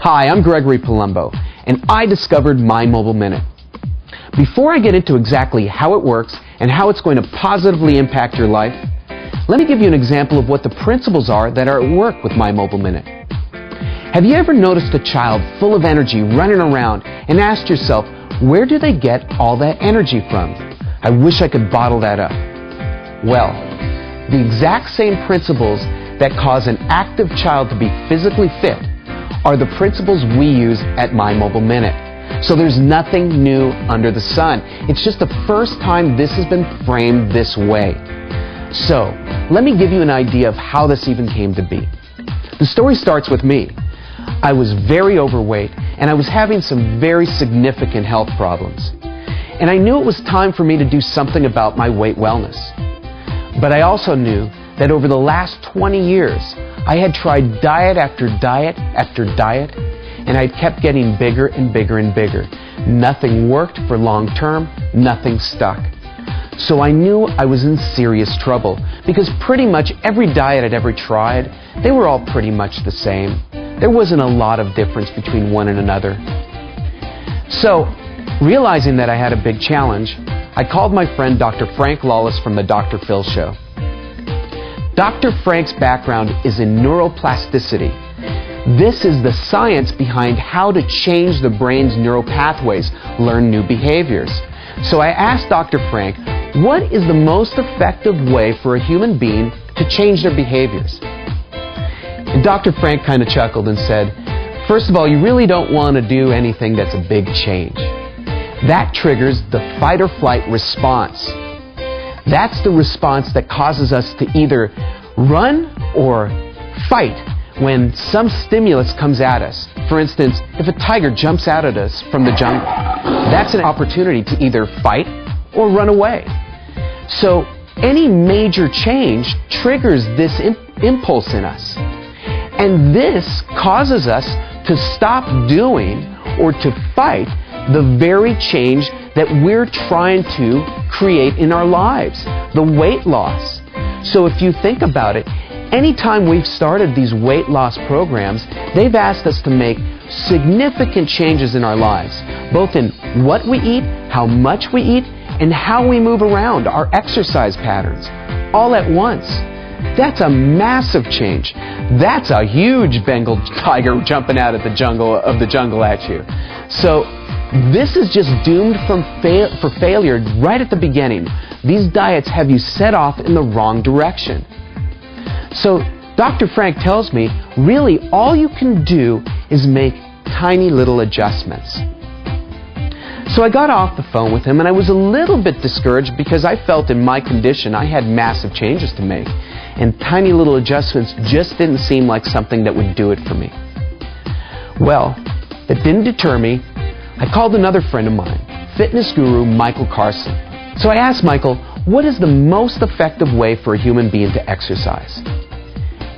Hi, I'm Gregory Palumbo, and I discovered My Mobile Minute. Before I get into exactly how it works and how it's going to positively impact your life, let me give you an example of what the principles are that are at work with My Mobile Minute. Have you ever noticed a child full of energy running around and asked yourself, where do they get all that energy from? I wish I could bottle that up. Well, the exact same principles that cause an active child to be physically fit are the principles we use at My Mobile Minute. So there's nothing new under the sun. It's just the first time this has been framed this way. So, let me give you an idea of how this even came to be. The story starts with me. I was very overweight and I was having some very significant health problems. And I knew it was time for me to do something about my weight wellness. But I also knew that over the last 20 years, I had tried diet after diet after diet, and I kept getting bigger and bigger and bigger. Nothing worked for long term, nothing stuck. So I knew I was in serious trouble, because pretty much every diet I'd ever tried, they were all pretty much the same. There wasn't a lot of difference between one and another. So, realizing that I had a big challenge, I called my friend Dr. Frank Lawless from the Dr. Phil Show. Dr. Frank's background is in neuroplasticity. This is the science behind how to change the brain's neural pathways, learn new behaviors. So I asked Dr. Frank, what is the most effective way for a human being to change their behaviors? And Dr. Frank kind of chuckled and said, first of all, you really don't want to do anything that's a big change. That triggers the fight or flight response. That's the response that causes us to either run or fight when some stimulus comes at us. For instance, if a tiger jumps out at us from the jungle, that's an opportunity to either fight or run away. So any major change triggers this impulse in us. And this causes us to stop doing or to fight the very change that we're trying to create in our lives, the weight loss. So if you think about it, anytime we've started these weight loss programs, they've asked us to make significant changes in our lives, both in what we eat, how much we eat, and how we move around, our exercise patterns, all at once. That's a massive change. That's a huge Bengal tiger jumping out of the jungle at you. So this is just doomed for failure right at the beginning. These diets have you set off in the wrong direction. So Dr. Frank tells me, really all you can do is make tiny little adjustments. So I got off the phone with him and I was a little bit discouraged because I felt in my condition I had massive changes to make. And tiny little adjustments just didn't seem like something that would do it for me. Well, it didn't deter me. I called another friend of mine, fitness guru Michael Carson. So I asked Michael, what is the most effective way for a human being to exercise?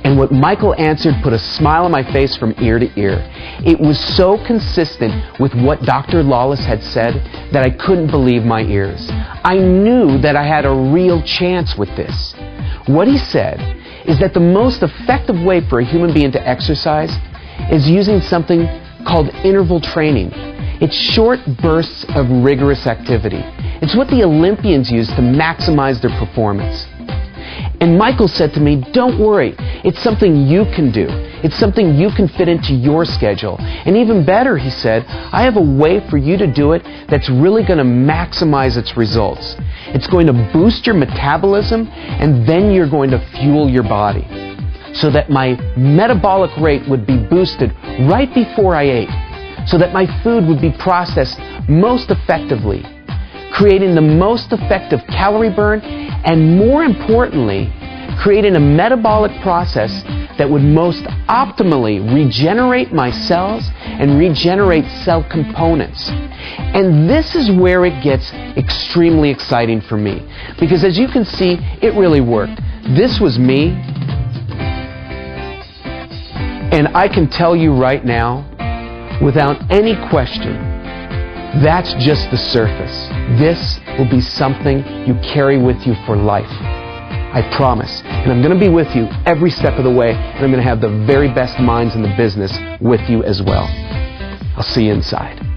And what Michael answered put a smile on my face from ear to ear. It was so consistent with what Dr. Lawless had said that I couldn't believe my ears. I knew that I had a real chance with this. What he said is that the most effective way for a human being to exercise is using something called interval training. It's short bursts of rigorous activity. It's what the Olympians use to maximize their performance. And Michael said to me, don't worry, it's something you can do. It's something you can fit into your schedule. And even better, he said, I have a way for you to do it that's really going to maximize its results. It's going to boost your metabolism, and then you're going to fuel your body, so that my metabolic rate would be boosted right before I ate, so that my food would be processed most effectively, creating the most effective calorie burn, and more importantly, creating a metabolic process that would most optimally regenerate my cells and regenerate cell components. And this is where it gets extremely exciting for me, because as you can see, it really worked. This was me, and I can tell you right now, without any question, that's just the surface. This will be something you carry with you for life. I promise. And I'm going to be with you every step of the way, and I'm going to have the very best minds in the business with you as well. I'll see you inside.